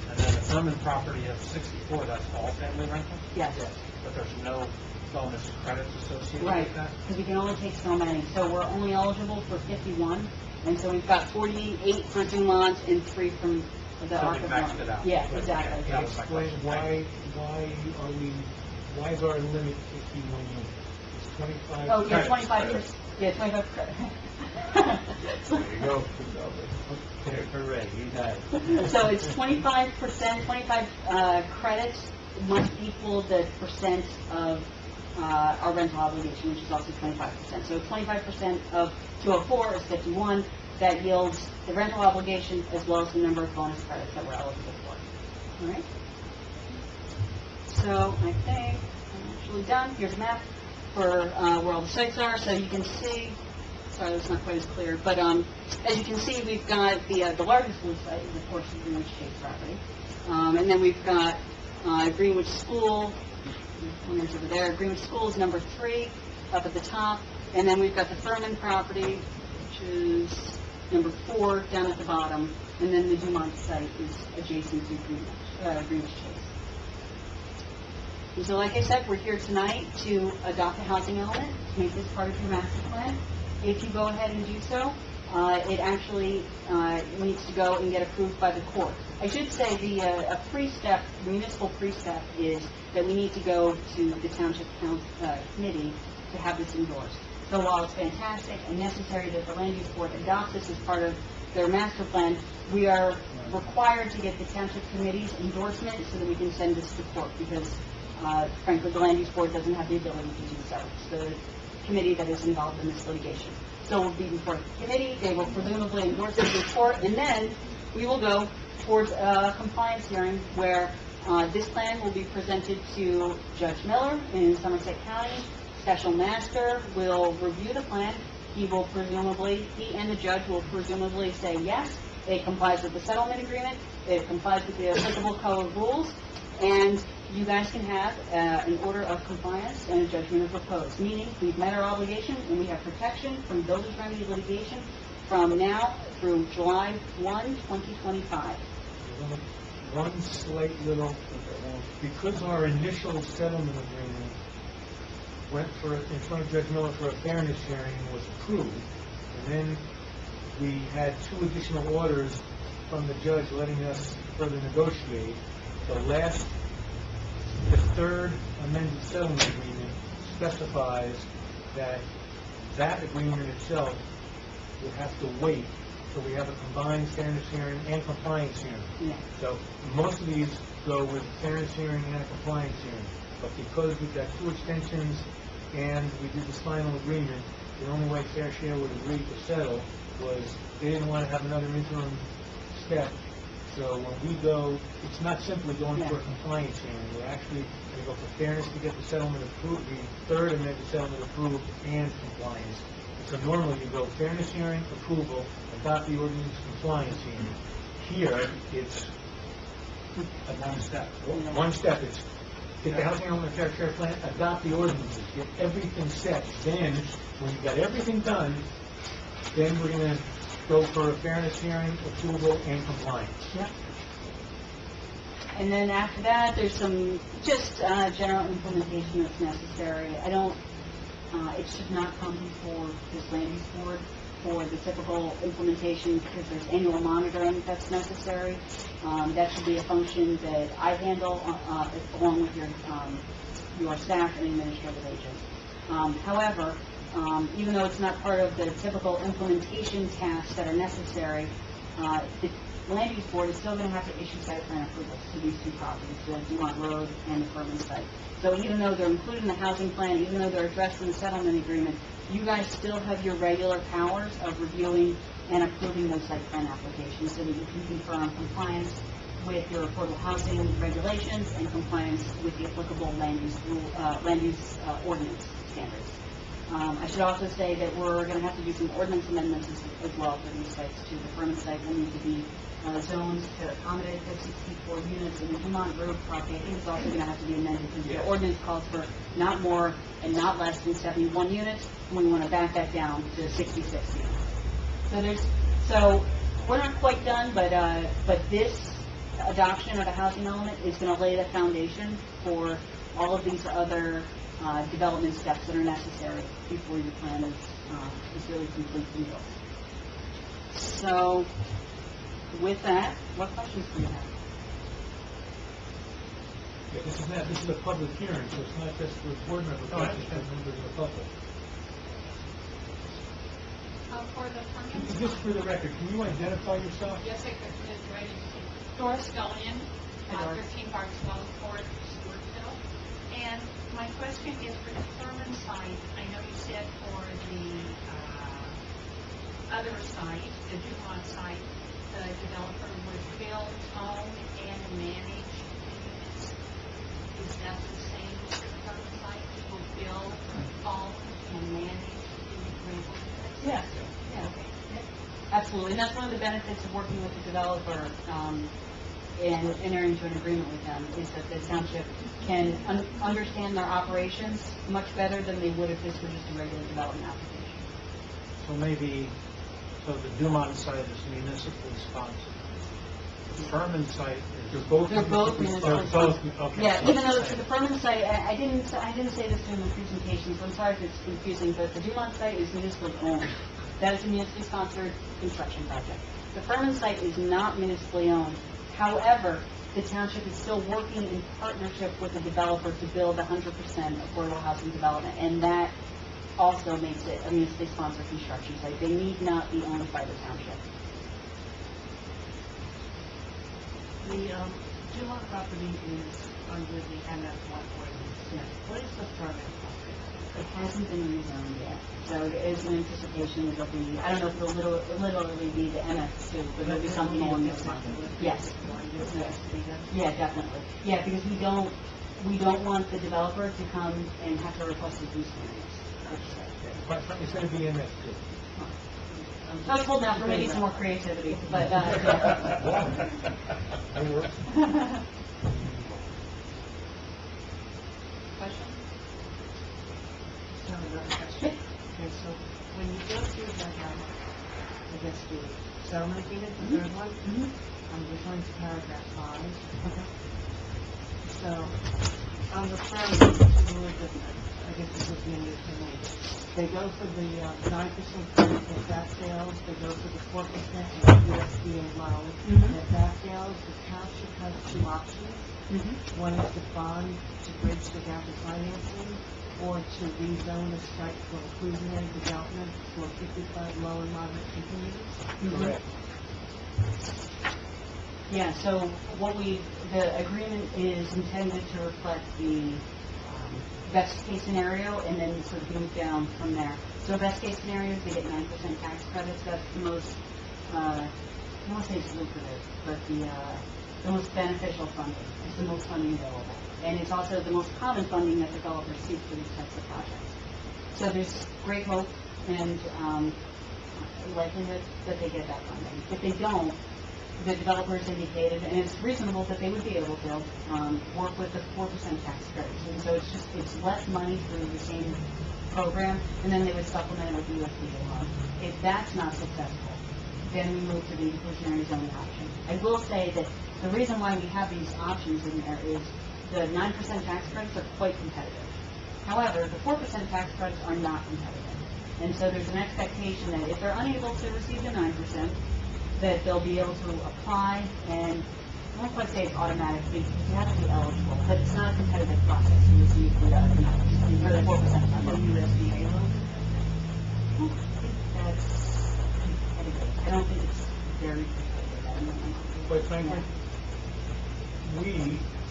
And then the Furman property of 64, that's all family rental? Yes. But there's no bonus credits associated Right, with that? because we can only take so many. So we're only eligible for 51, and so we've got 48 for Dumont and 3 from the So Arc we of maxed Warren. it out. Yeah, Okay, exactly. that was my Explain question. why is our limit 51 units? It's 25. Oh, yeah, Credits. 25 years. Yeah, 25 credit. There you go. Okay, hooray, you got it. So it's 25%, 25 credits must equal the percent of our rental obligation, which is also 25%. So 25% of 204 is 51. That yields the rental obligation as well as the number of bonus credits that we're eligible for. All right? So I think I'm actually done. Here's a map. for where all the sites are, so you can see, sorry, that's not quite as clear, but as you can see, we've got the largest blue site is, of course, the Greenwich Chase property. And then we've got Greenwich School, there's over there. Greenwich School is number 3 up at the top. And then we've got the Furman property, which is number 4 down at the bottom. And then the Dumont site is adjacent to Greenwich Chase. And so like I said, we're here tonight to adopt a housing element, to make this part of your master plan. If you go ahead and do so, it actually needs to go and get approved by the court. I should say a pre-step, municipal pre-step is that we need to go to the Township Committee to have this endorsed. So while it's fantastic and necessary that the Land Use Board adopts this as part of their master plan, we are required to get the Township Committee's endorsement so that we can send this to court, because frankly, the Land Use Board doesn't have the ability to do so. It's the committee that is involved in this litigation. So we'll be before the committee, they will presumably endorse the report, and then we will go towards a compliance hearing where this plan will be presented to Judge Miller in Somerset County. Special Master will review the plan. He and the judge will presumably say, yes, it complies with the settlement agreement, it complies with the applicable code rules, and you guys can have an order of compliance and a judgment of repose, meaning we've met our obligation and we have protection from builder's remedy litigation from now through July 1, 2025. One slight little, because our initial settlement agreement went in front of Judge Miller for a fairness hearing and was approved, and then we had 2 additional orders from the judge letting us further negotiate. The third amended settlement agreement specifies that agreement itself will have to wait till we have a combined fairness hearing and compliance hearing. Yeah. So most of these go with fairness hearing and a compliance hearing. But because we've got 2 extensions and we did this final agreement, the only way Fair Share would agree to settle was they didn't want to have another interim step. So when we go, it's not simply going for a compliance hearing. We're actually going to go for fairness to get the settlement approved, the third amended settlement approved, and compliance. So normally you go fairness hearing, approval, adopt the ordinance, compliance hearing. Here, it's one step. One step is get the housing element fair share plan, adopt the ordinances, get everything set. Then, when you've got everything done, then we're going to go for a fairness hearing, approval, and compliance. Yep. And then after that, there's some just general implementation that's necessary. It should not come before this land use board for the typical implementation because there's annual monitoring that's necessary. That should be a function that I handle along with your staff and administrative agents. However, even though it's not part of the typical implementation tasks that are necessary, the land use board is still going to have to issue site plan approvals to these 2 properties, the Dumont Road and the Furman site. So even though they're included in the housing plan, even though they're addressed in the settlement agreement, you guys still have your regular powers of reviewing and approving those site plan applications so that you can confirm compliance with your affordable housing regulations and compliance with the applicable land use ordinance standards. I should also say that we're going to have to do some ordinance amendments as well for these sites too. The Furman site will need to be zoned to accommodate the 64 units, and the Dumont Road property, I think, is also going to have to be amended because the ordinance calls for not more and not less than 71 units, and we want to back that down to 66 units. So we're not quite done, but this adoption of a housing element is going to lay the foundation for all of these other development steps that are necessary before your plan is really complete and built. So, with that, what questions do you have? Yeah, this is a public hearing, so it's not just for board members, it's for members of the public. For the permits? Just for the record, can you identify yourself? Yes, I could. Ms. Ready. Doris Scullion, 13 Barkswell Court, Stewartville. And my question is for the Furman site. I know you said for the other site, the Dumont site, the developer would build, own, and manage the units. Is that the same for the Furman site? He will build, Yeah, yeah, okay. Absolutely, and that's one of the benefits of working with the developer, and entering into an agreement with them, is that the township can understand their operations much better than they would if this were just a regular development application. So maybe, so the Dumont site is municipally sponsored. The Furman site is both. They're both municipally They're both, sponsored. okay. Yeah, even though for the Furman site, I didn't say this during the presentation, so I'm sorry if it's confusing, but the Dumont site is municipally owned. That is a municipally sponsored construction project. The Furman site is not municipally owned. However, the township is still working in partnership with the developer to build 100% affordable housing development, and that also makes it a municipally sponsored construction site. They need not be owned by the township. The Dumont property is under the NF1 ordinance. Yeah. What is the Furman property? It hasn't been rezoned yet, so there is an anticipation that it'll be, I don't know if it'll literally be the MF2, but it'll be something along those lines. Yes. Yeah, definitely. Yeah, because we don't want the developer to come and have to request a use variance. But it's going to be in that too. I was told now for maybe some more creativity, but, yeah. I work. Question? So another question. Okay, so when you go through the, I guess the settlement agreement, the third one, I'm referring to paragraph 5. Okay. So, on the front, it's a little different. I guess this is the end for me. They go for the 9% credit for fat sales, they go for the 4% USDA loan. And if that fails, the township has two options. One is to bond to bridge the gap of financing, or to rezone a site for inclusionary development for 55 low and moderate communities. Correct. Yeah, so the agreement is intended to reflect the best case scenario and then sort of move down from there. So best case scenario is they get 9% tax credits. That's the most, I don't want to say it's lucrative, but the most beneficial funding. It's the most funding available. And it's also the most common funding that developers seek for these types of projects. So there's great hope and likelihood that they get that funding. If they don't, the developers indicated, and it's reasonable that they would be able to work with the 4% tax credits. And so it's less money through the same program, and then they would supplement it with the USDA loan. If that's not successful, then we move to the inclusionary zoning option. I will say that the reason why we have these options in there is the 9% tax credits are quite competitive. However, the 4% tax credits are not competitive. And so there's an expectation that if they're unable to receive the 9%, that they'll be able to apply, and I won't quite say it's automatic, because you have to be eligible, but it's not a competitive process to receive the 9%, or the 4% funding. USDA loan? I don't think that's competitive. I don't think it's very competitive. I don't know. Quite frankly,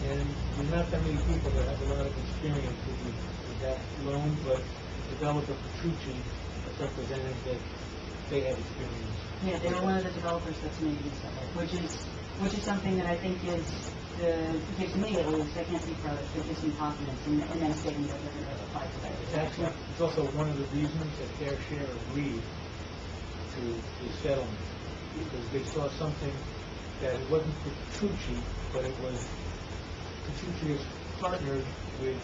and there's not that many people that have a lot of experience with that loan, but developer Petrucci has represented that they had experience. Yeah, they were one of the developers that's made use of it, which is something that I think gives me at least, I can't speak for others, but gives me confidence in them stating that they're going to apply for that. It's also one of the reasons that Fair Share agreed to the settlement, because they saw something that it wasn't Petrucci, but it was Petrucci was partnered with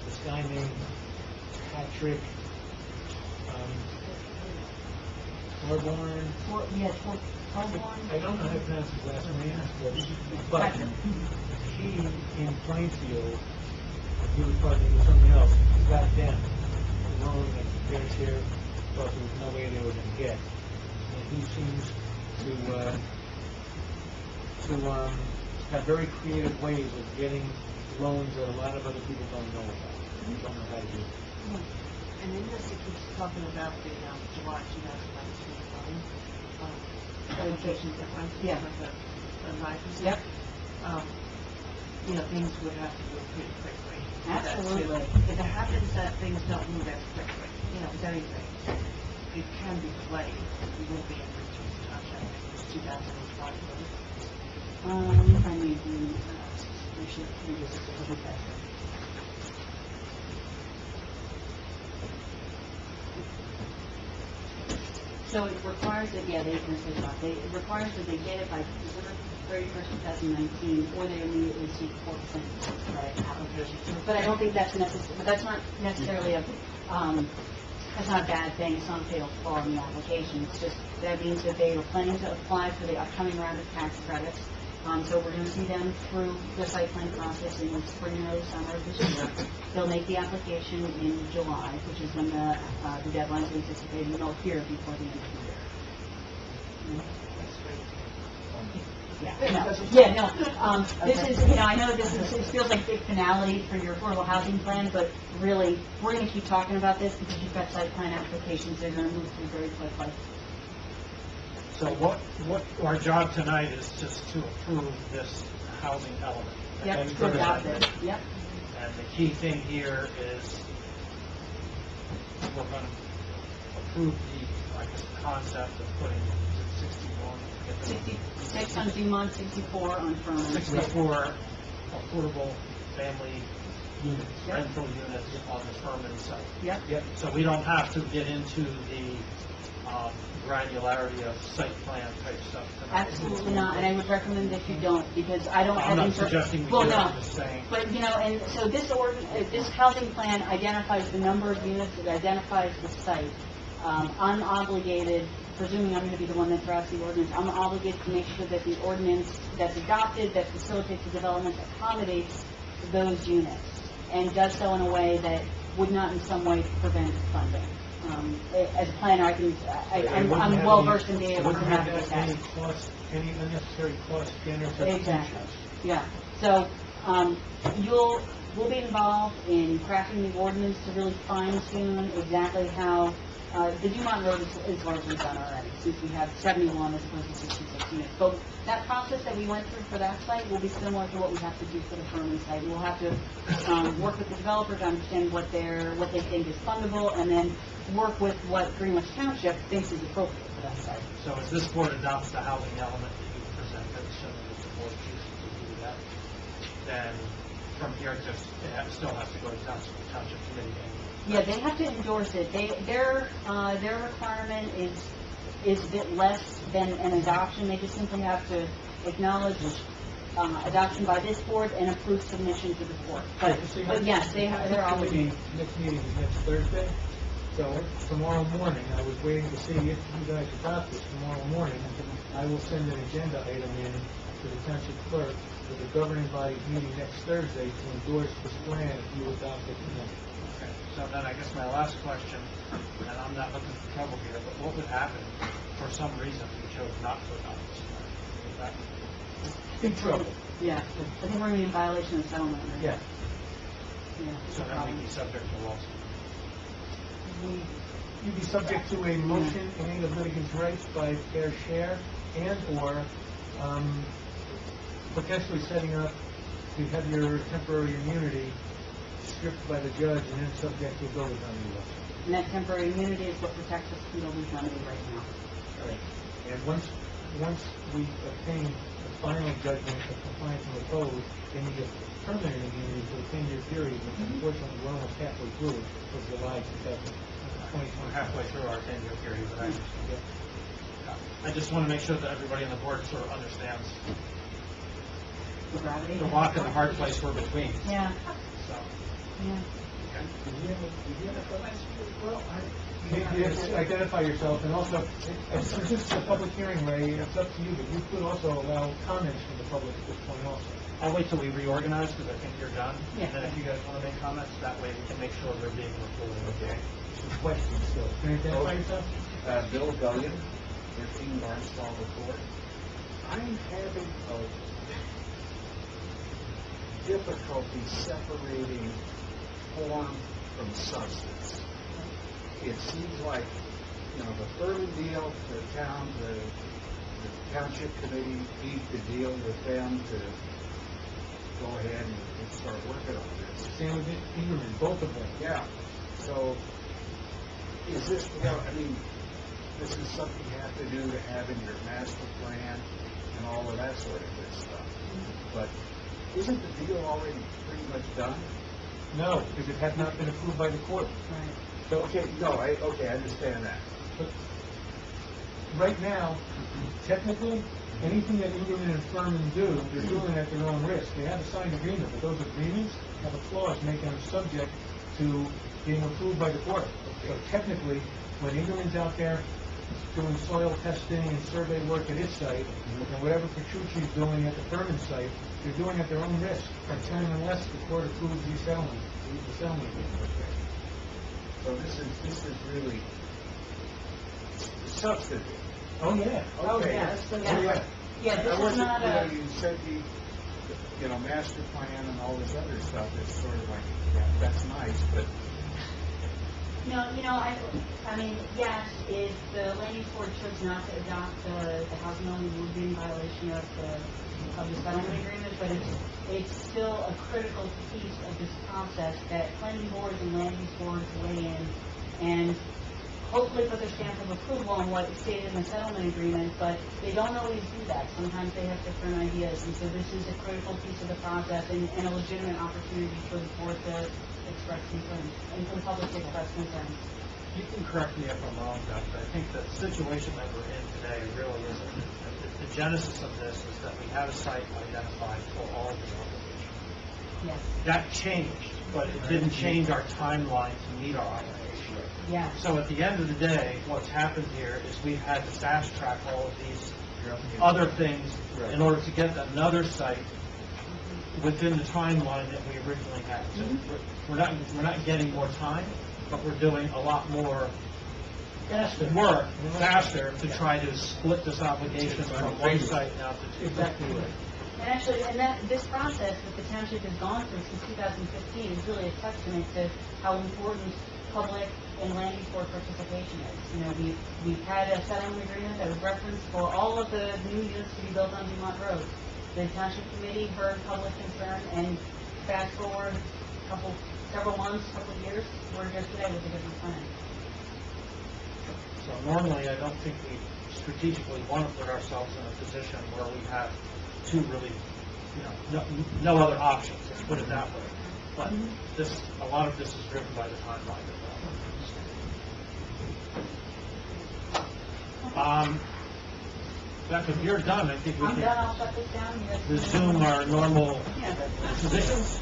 this guy named Patrick Torborn. I don't know how to pronounce his last name, but he, in Plainfield, he was partnered with someone else, got them a loan that Fair Share thought there was no way they were going to get. And he seems to have very creative ways of getting loans that a lot of other people don't know about, don't know how to do. And in this, it keeps talking about the July 2019 loan. Allocation difference. Yeah. The 9%. Yep. Things would have to move pretty quickly. Absolutely. If it happens that things don't move as quickly, with anything, it can be delayed. We will be in breach of the contract. It's 2012. I mean, we should reduce it a little bit. So it requires that, yeah, they can say that. It requires that they get it by December 31st, 2019, or they immediately seek 4% credit application. But I don't think that's necessary, but that's not necessarily that's not a bad thing. It's not a fatal flaw in the application. It's just, that means that they are planning to apply for the upcoming round of tax credits. So we're going to see them through the site plan process in the spring and early summer of this year. They'll make the application in July, which is when the deadline is anticipated, and they'll hear before the end of the year. This is, I know this is, it feels like big finality for your affordable housing plan, but really, we're going to keep talking about this because you've got site plan applications that are going to move through very quickly. So what our job tonight is just to approve this housing element. Yep, to adopt it, yep. And the key thing here is we're going to approve the, I guess, concept of putting 66 on Dumont, 64 on Furman. 64 affordable family units, rental units on the Furman site. Yep. So we don't have to get into the granularity of site plan type stuff tonight. Absolutely not, and I would recommend that you don't, because I don't have... I'm not suggesting we do, I'm just saying... But, and so this housing plan identifies the number of units, it identifies the site. I'm obligated, presuming I'm going to be the one that drafts the ordinance, I'm obligated to make sure that the ordinance that's adopted, that facilitates the development, accommodates those units, and does so in a way that would not in some way prevent funding. As a planner, I'm well versed in being able to navigate that. Any unnecessary cost, standards. Exactly. Yeah. So we'll be involved in crafting the ordinance to really fine tune exactly how the Dumont Road is largely done already, since we have 71 as opposed to 66 units. But that process that we went through for that site will be similar to what we have to do for the Furman site. We'll have to work with the developer to understand what they think is fundable, and then work with what Greenwich Township thinks is appropriate for that site. So as this board adopts the housing element that you presented, assuming that the board chooses to do that, then from here it still has to go to township committee. Yeah, they have to endorse it. Their requirement is a bit less than an adoption. They just simply have to acknowledge adoption by this board and approve submission to the court. But yes, they're obligated. Next meeting is next Thursday. So tomorrow morning, I was waiting to see if you guys adopt this tomorrow morning. I will send an agenda item in to the township clerk for the governing body's meeting next Thursday to endorse this plan if you adopt it tonight. Okay, so then I guess my last question, and I'm not looking for trouble here, but what would happen if for some reason we chose not to adopt this plan? Big trouble. Yeah, I think we're going to be in violation of settlement. Right? Yeah. Yeah. So then we'd be subject to lawsuit. You'd be subject to a motion in aid of litigants' rights by fair share and/or potentially setting up to have your temporary immunity stripped by the judge and then subject to a building remedy lawsuit. And that temporary immunity is what protects us from building remedy right now. Right. And once we obtain the final judgment of compliance with the code, then you get permanent immunity for a 10-year period, which unfortunately we're almost halfway through for July 2020. We're halfway through our 10-year period, but I just want to make sure that everybody on the board sort of understands The gravity. the rock and the hard place we're between. Yeah. So, Yeah. Yes, identify yourself, and also, since this is a public hearing, Ray, it's up to you, but you could also allow comments from the public at this point also. I'll wait till we reorganize, because I think you're done. Yeah. And then if you guys want to make comments, that way we can make sure they're being recorded. Okay. Some questions still. Can you identify yourself? Bill Gullion, 13 Barnstable Court. I'm having a difficulty separating form from substance. It seems like, the Furman deal, the township committee need to deal with them to go ahead and start working on this. Same with Ingerman, both of them. Yeah. So, is this, this is something you have to do to have in your master plan and all of that sort of good stuff. But isn't the deal already pretty much done? No, because it has not been approved by the court. Right. So, I understand that. right now, technically, anything that Ingerman and Furman do, they're doing at their own risk. They have a signed agreement, but those agreements have a clause making them subject to being approved by the board. So technically, when Ingerman's out there doing soil testing and survey work at his site, and whatever Petrucci's doing at the Furman site, they're doing at their own risk, until and unless the court approves the settlement agreement. So this is really substantive. Oh, yeah. Oh, Okay. yes, Oh, yeah. yeah. Yeah, I this is wasn't, not a, you said master plan and all this other stuff is sort of like, yeah, that's nice, but no, I mean, yes, if the land use board chose not to adopt the housing only would be in violation of the settlement agreement, but it's still a critical piece of this process that planning boards and land use boards weigh in and hopefully put their stamp of approval on what is stated in the settlement agreement, but they don't always do that. Sometimes they have different ideas, and so this is a critical piece of the process and a legitimate opportunity for the board to express concerns, and for the public to express concerns. You can correct me if I'm wrong, Beth, but I think the situation that we're in today really isn't, the genesis of this is that we had a site identified for all of the obligations. Yes. That changed, but it didn't change our timeline to meet our obligation. Yes. So at the end of the day, what's happened here is we've had to fast track all of these other things in order to get another site within the timeline that we originally had. So we're not getting more time, but we're doing a lot more work faster to try to split this obligation from one site now to two. Exactly right. And actually, this process that the township has gone through since 2015 is really a testament to how important public and land use board participation is. We've had a settlement agreement that was referenced for all of the new units to be built on Dumont Road. The township committee heard public concern, and fast forward several months, couple of years, we're here today with a different plan. So normally, I don't think we strategically want to put ourselves in a position where we have two really, no other options, let's put it that way. But a lot of this is driven by the timeline as well. Beth, if you're done, I think we I'm can done, I'll shut this down. You guys can- resume our normal Yeah. positions.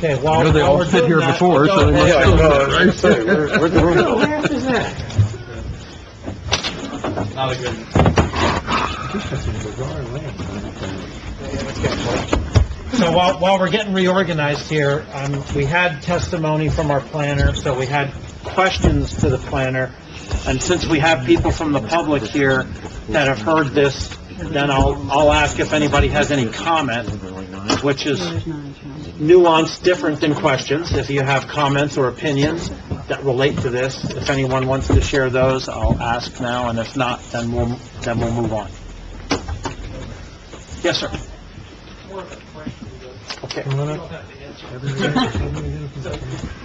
Okay, while They all we're sit doing here that, before, we'll so go they ahead. must Yeah, I was gonna say, where'd the room go? What is that? Not a good. So while we're getting reorganized here, we had testimony from our planner, so we had questions to the planner. And since we have people from the public here that have heard this, then I'll ask if anybody has any comment, which is nuanced, different than questions. If you have comments or opinions that relate to this, if anyone wants to share those, I'll ask now, and if not, then we'll move on. Yes, sir. Okay.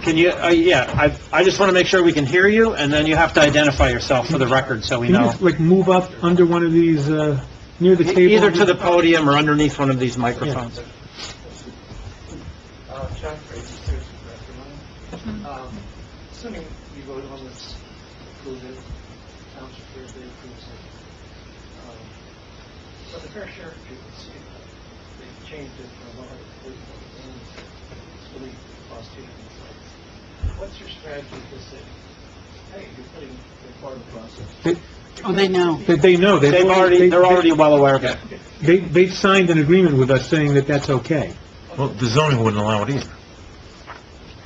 Can you, I just want to make sure we can hear you, and then you have to identify yourself for the record, so we Can you know. just, move up under one of these, near the table? Either to the podium or underneath one of these microphones. John Fraser, Citizen Director. Assuming you vote on this, approve it, township Thursday approves it. But the fair share frequency, they changed it from 130 and it's really across two different sites. What's your strategy to say, hey, you're putting, you're part of the process? Oh, they know. They know. They're already well aware of it. They've signed an agreement with us saying that that's okay. Well, the zoning wouldn't allow it either.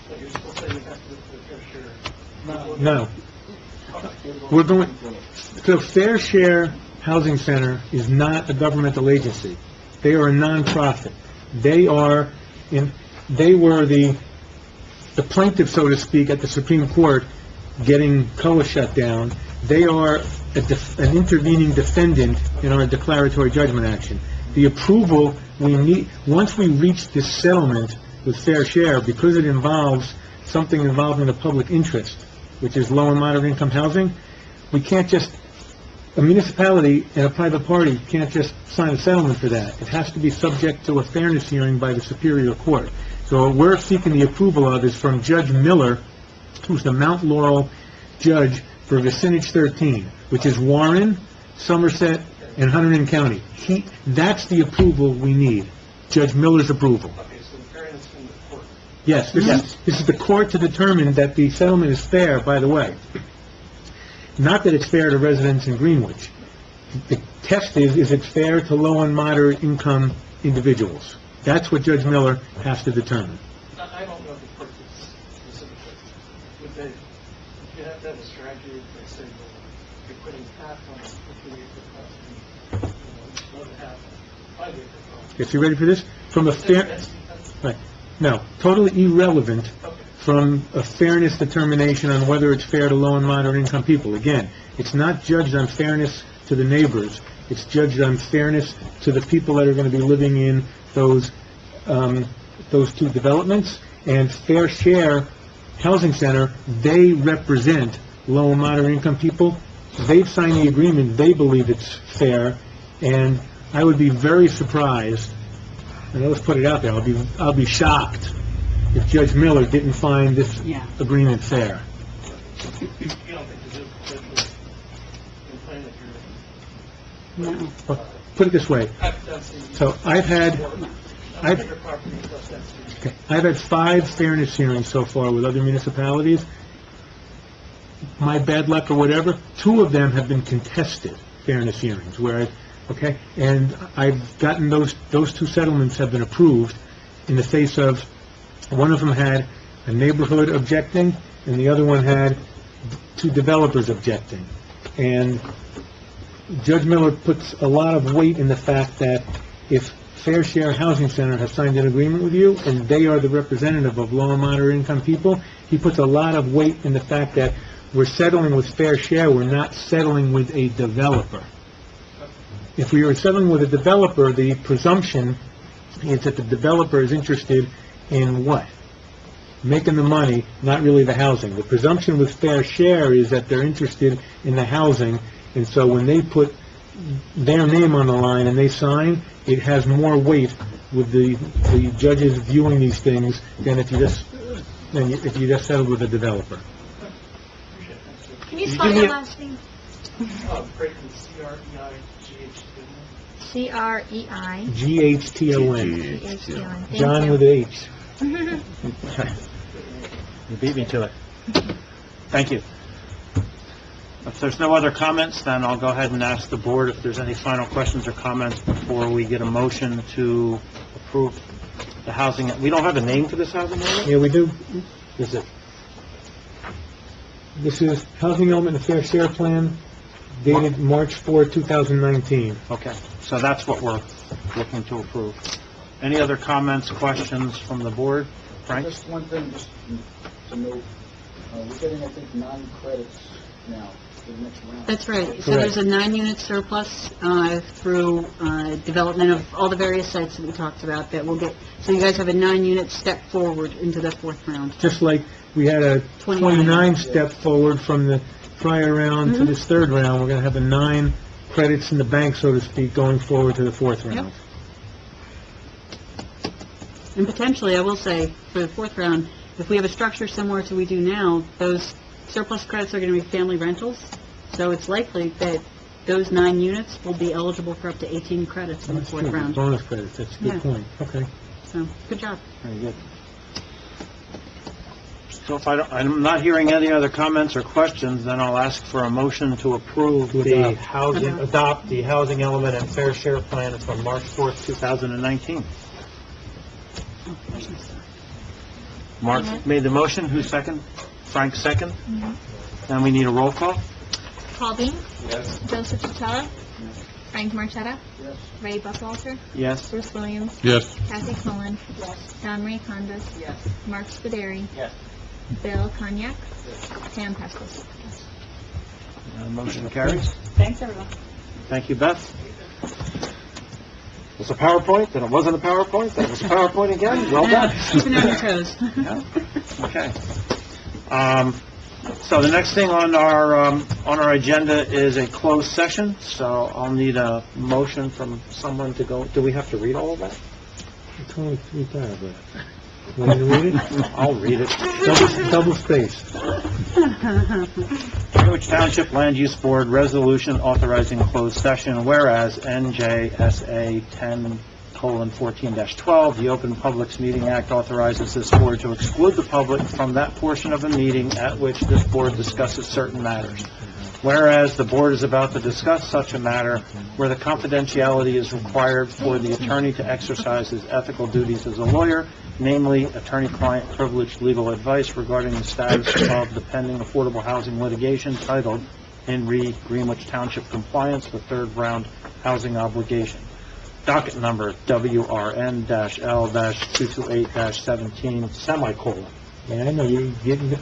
But you're still saying you have to look for the fair share. No. We're going, the Fair Share Housing Center is not a governmental agency. They are a nonprofit. They were the plaintiff, so to speak, at the Supreme Court, getting COA shut down, They are an intervening defendant in our declaratory judgment action. The approval we need, once we reach this settlement with Fair Share, because it involves something involving the public interest, which is low and moderate income housing, we can't just, a municipality and a private party can't just sign a settlement for that. It has to be subject to a fairness hearing by the Superior Court. So what we're seeking the approval of is from Judge Miller, who's the Mount Laurel judge for Vicinage 13, which is Warren, Somerset, and Hunterdon County. That's the approval we need, Judge Miller's approval. Okay, so the fairness from the court. Yes, this is the court to determine that the settlement is fair, by the way. Not that it's fair to residents in Greenwich. The test is it fair to low and moderate income individuals? That's what Judge Miller has to determine. I don't know the court specifically. Would they, you have to have a strategy if they say, well, you're putting half on a 2-acre property, another half on a 5-acre property. If you're ready for this, from a fair, right, no, totally irrelevant from a fairness determination on whether it's fair to low and moderate income people. Again, it's not judged on fairness to the neighbors, it's judged on fairness to the people that are going to be living in those two developments. And Fair Share Housing Center, they represent low and moderate income people. They've signed the agreement, they believe it's fair, and I would be very surprised, and let's put it out there, I'll be shocked if Judge Miller didn't find this agreement fair. You don't think the judge would complain that you're... No. Well, put it this way, so I've had 5 fairness hearings so far with other municipalities. My bad luck or whatever, 2 of them have been contested fairness hearings, where and I've gotten those 2 settlements have been approved in the face of, one of them had a neighborhood objecting, and the other one had 2 developers objecting. And Judge Miller puts a lot of weight in the fact that if Fair Share Housing Center has signed an agreement with you, and they are the representative of low and moderate income people, he puts a lot of weight in the fact that we're settling with Fair Share, we're not settling with a developer. If we were settling with a developer, the presumption is that the developer is interested in what? Making the money, not really the housing. The presumption with Fair Share is that they're interested in the housing, and so when they put their name on the line and they sign, it has more weight with the judges viewing these things than if you just settled with a developer. Can you spell your last name? Creighton, C-R-E-I-G-H-T-O-N. C-R-E-I. G-H-T-O-N. G-H-T-O-N. John with H. You beat me to it. Thank you. If there's no other comments, then I'll go ahead and ask the board if there's any final questions or comments before we get a motion to approve the housing. We don't have a name for this housing element? Yeah, we do. Is it? This is Housing Element and Fair Share Plan, dated March 4, 2019. Okay, so that's what we're looking to approve. Any other comments, questions from the board? Frank? Just one thing, just to note, we're getting, I think, 9 credits now for the next round. That's right. So there's a 9-unit surplus through development of all the various sites that we talked about that we'll get. So you guys have a 9-unit step forward into the 4th round. Just like we had a 29 step forward from the prior round to this 3rd round, we're going to have the 9 credits in the bank, so to speak, going forward to the 4th round. Yep. And potentially, I will say, for the 4th round, if we have a structure similar to we do now, those surplus credits are going to be family rentals, so it's likely that those 9 units will be eligible for up to 18 credits in the 4th round. Bonus credits, that's a good point. Okay. So, good job. Very good. So if I'm not hearing any other comments or questions, then I'll ask for a motion to approve adopt the housing element and fair share plan from March 4th, 2019. Mark made the motion. Who's second? Frank second. Then we need a roll call. Paul Bean? Yes. Joseph Chichella? Frank Marchetta? Yes. Ray Buckwalter? Yes. Bruce Williams? Yes. Kathy Cullen? Yes. Don Marie Condos? Yes. Mark Spadari? Yes. Bill Cognac? Pam Pestis? Motion carries. Thanks, everyone. Thank you, Beth. It's a PowerPoint, then it wasn't a PowerPoint, then it was a PowerPoint again. Well done. Keeping on your toes. Okay. So the next thing on our agenda is a closed session, so I'll need a motion from someone to go. Do we have to read all of that? It's only 3 paragraphs. Want me to read it? I'll read it. Double space. Greenwich Township Land Use Board Resolution authorizing closed session, whereas NJSA 10:14-12, the Open Publics Meeting Act authorizes this board to exclude the public from that portion of a meeting at which this board discusses certain matters. Whereas the board is about to discuss such a matter where the confidentiality is required for the attorney to exercise his ethical duties as a lawyer, namely attorney-client privileged legal advice regarding the status of the pending affordable housing litigation titled In Re Greenwich Township Compliance with Third Round Housing Obligation. Docket number WRN-L-228-17, semicolon. Yeah, I know,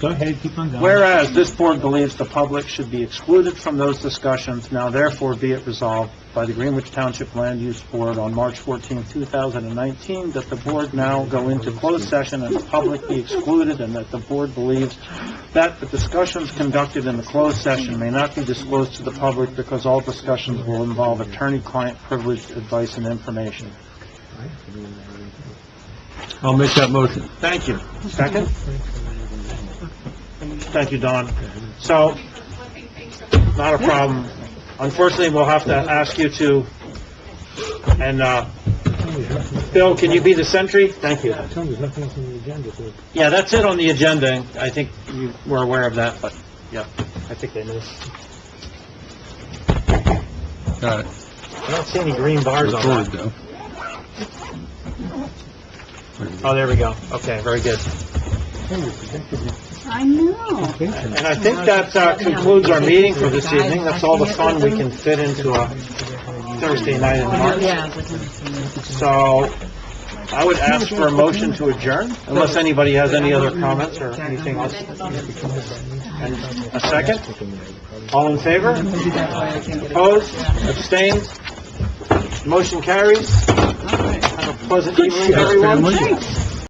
go ahead, keep on going. Whereas this board believes the public should be excluded from those discussions, now therefore be it resolved by the Greenwich Township Land Use Board on March 14, 2019, that the board now go into closed session and the public be excluded, and that the board believes that the discussions conducted in the closed session may not be disclosed to the public because all discussions will involve attorney-client privileged advice and information. I'll make that motion. Thank you. Second? Thank you, Don. So, not a problem. Unfortunately, we'll have to ask you to, and, Bill, can you be the sentry? Thank you. Tell me, there's nothing else on the agenda, so... Yeah, that's it on the agenda. I think you were aware of that, but, yeah, I think they knew. Got it. I don't see any green bars on that. Though. Oh, there we go. Okay, very good. I know. And I think that concludes our meeting for this evening. That's all the fun we can fit into a Thursday night in March. So, I would ask for a motion to adjourn, unless anybody has any other comments or anything else. And a second? All in favor? Opposed? Abstained? Motion carries. Have a pleasant evening, everyone.